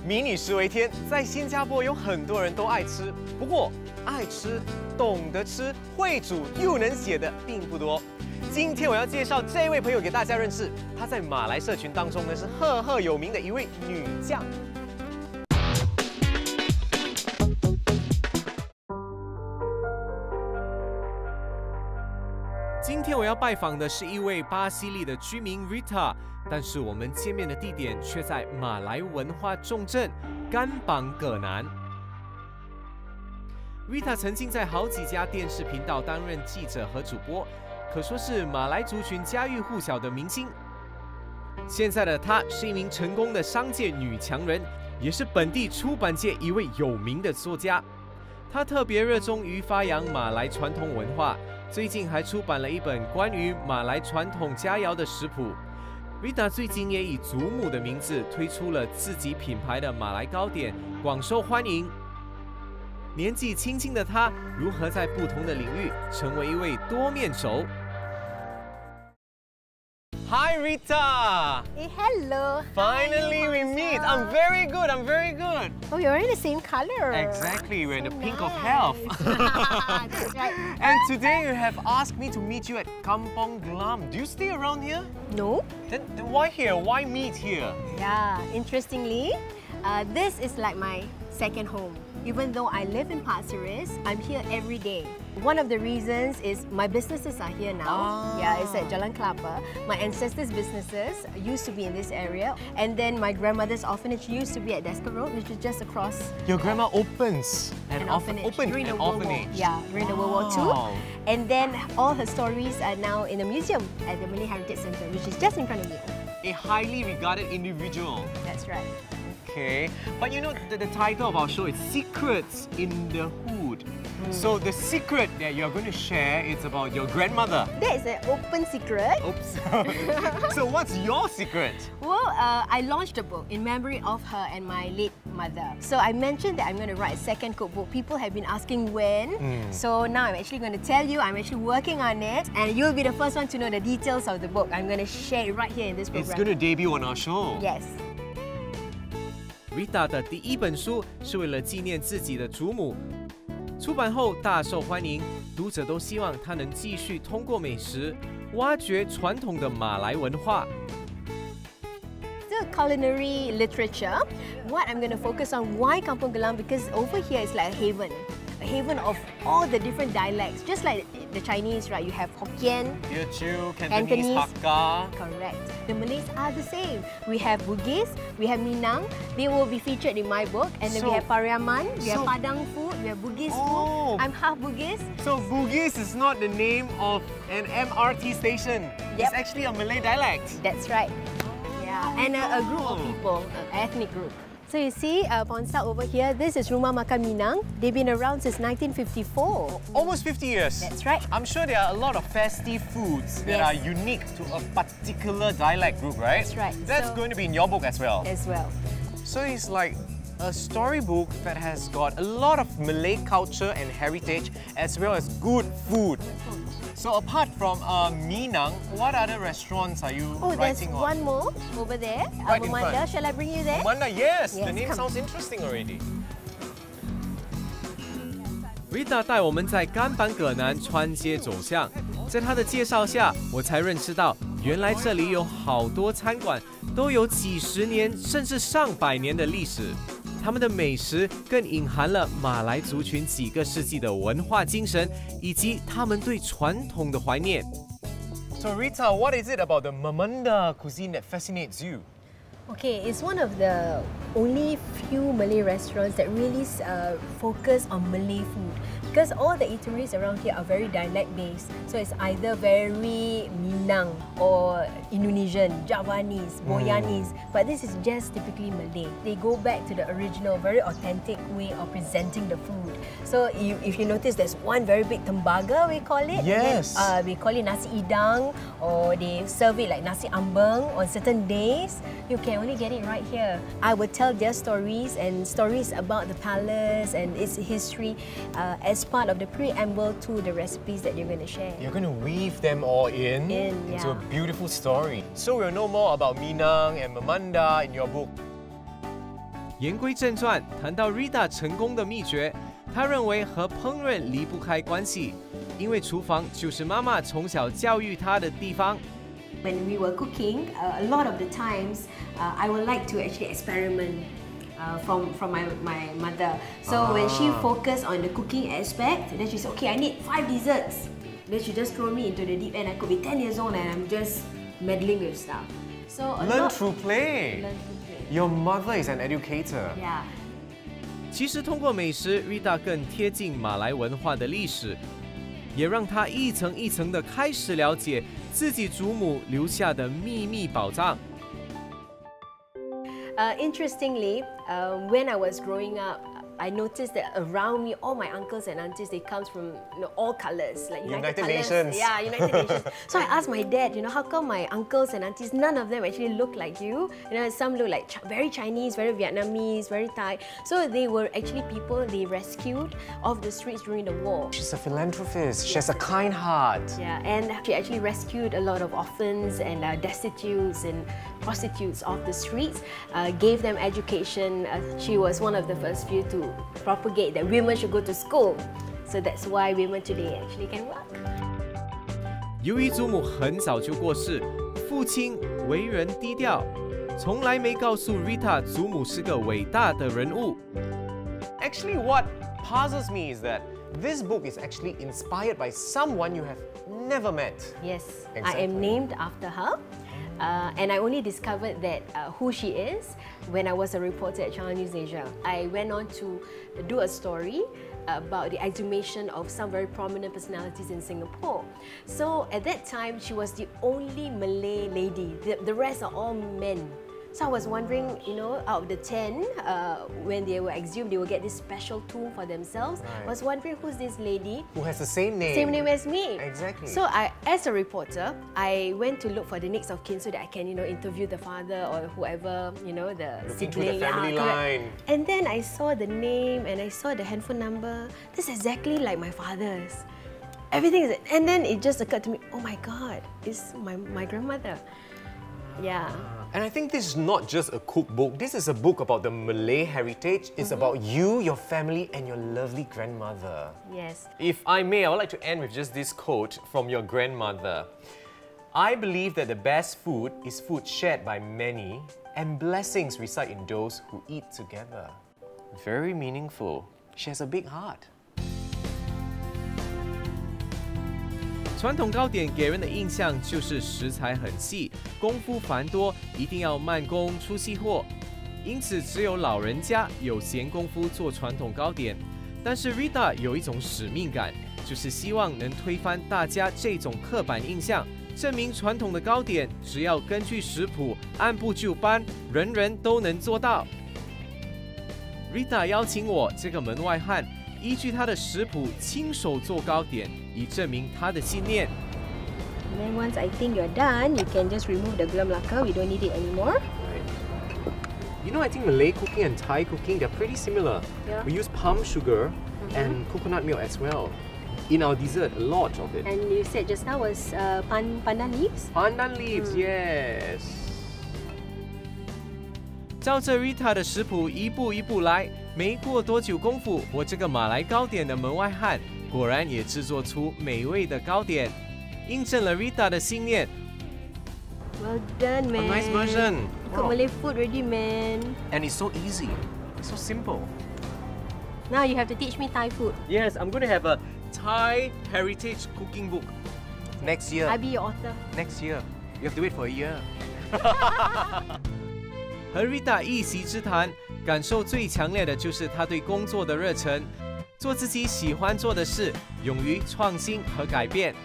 民以食为天，在新加坡有很多人都爱吃，不过爱吃、懂得吃、会煮又能写的并不多。今天我要介绍这位朋友给大家认识，她在马来社群当中呢是赫赫有名的一位女将。今天我要拜访的是一位巴西利的居民 Rita， 但是我们见面的地点却在马来文化重镇甘榜葛南。Rita 曾经在好几家电视频道担任记者和主播，可说是马来族群家喻户晓的明星。现在的她是一名成功的商界女强人，也是本地出版界一位有名的作家。她特别热衷于发扬马来传统文化，最近还出版了一本关于马来传统佳肴的食谱。Rita 最近也以祖母的名字推出了自己品牌的马来糕点，广受欢迎。年纪轻轻的她，如何在不同的领域成为一位多面手？ Hi Rita! Hey, hello! Finally we meet! I'm very good, I'm very good! Oh, you're in the same color! Exactly, we're in the So pink of nice. health! That's right. And today you have asked me to meet you at Kampong Glam. Do you stay around here? No? Then why here? Why meet here? Yeah, interestingly, this is like my second home. Even though I live in Pasir Ris, I'm here every day. One of the reasons is my businesses are here now. Yeah, it's at Jalan Kelapa. My ancestors' businesses used to be in this area. And then my grandmother's orphanage used to be at Desker Road, which is just across. Your grandma opens An orphanage during the World World War. War. Yeah, during the World War II. And then all her stories are now in the museum at the Malay Heritage Cooking, which is just in front of me. A highly regarded individual. That's right. Okay, but you know the title of our show is Secrets in the Hood. So the secret that you're going to share is about your grandmother. That is an open secret. Oops. So what's your secret? Well, I launched a book in memory of her and my late mother. So I mentioned that I'm going to write a second cookbook. People have been asking when. So now I'm actually going to tell you, I'm actually working on it. And you'll be the first one to know the details of the book. I'm going to share it right here in this program. It's going to debut on our show. Yes. Rita 的第一本书是为了纪念自己的祖母，出版后大受欢迎，读者都希望她能继续通过美食挖掘传统的马来文化。Still culinary literature. What I'm going to focus on, why Kampong Glam? Because over here is like a haven of all the different dialects. Just like the Chinese, right? You have Hokkien, Teochew, Cantonese, Hakka. Correct. The Malays are the same. We have Bugis, we have Minang. They will be featured in my book. And then we have Pariaman, we have Padang food, we have Bugis food. I'm half Bugis. So Bugis is not the name of an MRT station. It's actually a Malay dialect. That's right. Yeah, and a group of people, an ethnic group. So you see, Pornsak over here, this is Rumah Makan Minang. They've been around since 1954. Almost 50 years. That's right. I'm sure there are a lot of festive foods that are unique to a particular dialect group, right? That's right. That's going to be in your book as well. As well. So it's like a storybook that has got a lot of Malay culture and heritage as well as good food. So apart from Minang, what other restaurants are you writing on? Oh, there's one more over there. Right in Manda, front. shall I bring you there? Manda, yes. Yes, The name come. sounds interesting already. Rita 带我们在甘榜葛南穿街走巷，在她的介绍下，我才认识到，原来这里有好多餐馆都有几十年甚至上百年的历史。他们的美食更隐含了马来族群几个世纪的文化精神，以及他们对传统的怀念。So Rita, what is it about the Mamanda cuisine that fascinates you? Okay, it's one of the only few Malay restaurants that really focus on Malay food. Because all the eateries around here are very dialect-based. So it's either very Minang or Indonesian, Javanese, Boyanese. But this is just typically Malay. They go back to the original, very authentic way of presenting the food. So if you notice, there's one very big tembaga, we call it. Yes. And then, we call it nasi idang, or they serve it like nasi ambeng on certain days. You can only get it right here. I would tell their stories and stories about the palace and its history as part of the preamble to the recipes that you're going to share. You're going to weave them all into a beautiful story. So we'll know more about Minang and Mamanda in your book. 言归正传，谈到 Rita 成功的秘诀，她认为和烹饪离不开关系，因为厨房就是妈妈从小教育她的地方。When we were cooking, a lot of the times I would like to actually experiment from my mother. So when she focused on the cooking aspect, then she said, okay, I need 5 desserts. Then she just threw me into the deep end. I could be 10 years old and I'm just meddling with stuff. So Learn through play. Learn through play. Your mother is an educator. Yeah. 其实通过美食 ，Rita 更贴近马来文化的历史，也让她一层一层的开始了解自己祖母留下的秘密宝藏。Interestingly, when I was growing up, I noticed that around me, all my uncles and aunties, they come from all colours, like United Colours. Nations. Yeah, United Nations. So I asked my dad, how come my uncles and aunties, none of them actually look like you? Some look like very Chinese, very Vietnamese, very Thai. So they were actually people they rescued off the streets during the war. She's a philanthropist. She has a kind heart. Yeah, and she actually rescued a lot of orphans and destitutes and prostitutes off the streets, gave them education. She was one of the first few to propagate that women should go to school. So that's why women today actually can work. 由于祖母很早就过世，父亲为人低调，从来没告诉 Rita 祖母是个伟大的人物。Actually, what puzzles me is that this book is actually inspired by someone you have never met. Yes, I Exactly. am named after her. And I only discovered that who she is when I was a reporter at Channel News Asia. I went on to do a story about the exhumation of some very prominent personalities in Singapore. So at that time, she was the only Malay lady. The rest are all men. So I was wondering, out of the 10, when they were exhumed, they will get this special tomb for themselves. Right. I was wondering who's this lady? Who has the same name? Same name as me. Exactly. So as a reporter, I went to look for the next of kin so that I can, interview the father or whoever, the Looking through sibling. the family line. And then I saw the name and I saw the handphone number. This is exactly like my father's. Everything is, and then it just occurred to me, oh my God, it's my grandmother. Yeah. And I think this is not just a cookbook. This is a book about the Malay heritage. It's about you, your family, and your lovely grandmother. Yes. If I may, I would like to end with just this quote from your grandmother. I believe that the best food is food shared by many, and blessings reside in those who eat together. Very meaningful. She has a big heart. 传统糕点给人的印象就是食材很细，功夫繁多，一定要慢工出细货。因此，只有老人家有闲工夫做传统糕点。但是 Rita 有一种使命感，就是希望能推翻大家这种刻板印象，证明传统的糕点只要根据食谱按部就班，人人都能做到。Rita 邀请我这个门外汉，依据他的食谱亲手做糕点，以证明他的信念。And then once I think you're done, you can just remove the glam lacquer. We don't need it anymore. I think Malay cooking and Thai cooking, they're pretty similar. Yeah. We use palm sugar and coconut milk as well. In our dessert, a lot of it. And you said just now was pandan leaves? Pandan leaves, yes. 照着 Rita 的食谱一步一步来，没过多久功夫，我这个马来糕点的门外汉果然也制作出美味的糕点，印证了 Rita 的信念。Well done, man. A nice version. Got Wow. Malay food ready, man. And it's so easy. It's so simple. Now you have to teach me Thai food. Yes, I'm going to have a Thai Heritage Cooking book. Next year. I be your author. Next year. You have to wait for a year. 和 Rita 一席之谈，感受最强烈的就是她对工作的热忱，做自己喜欢做的事，勇于创新和改变。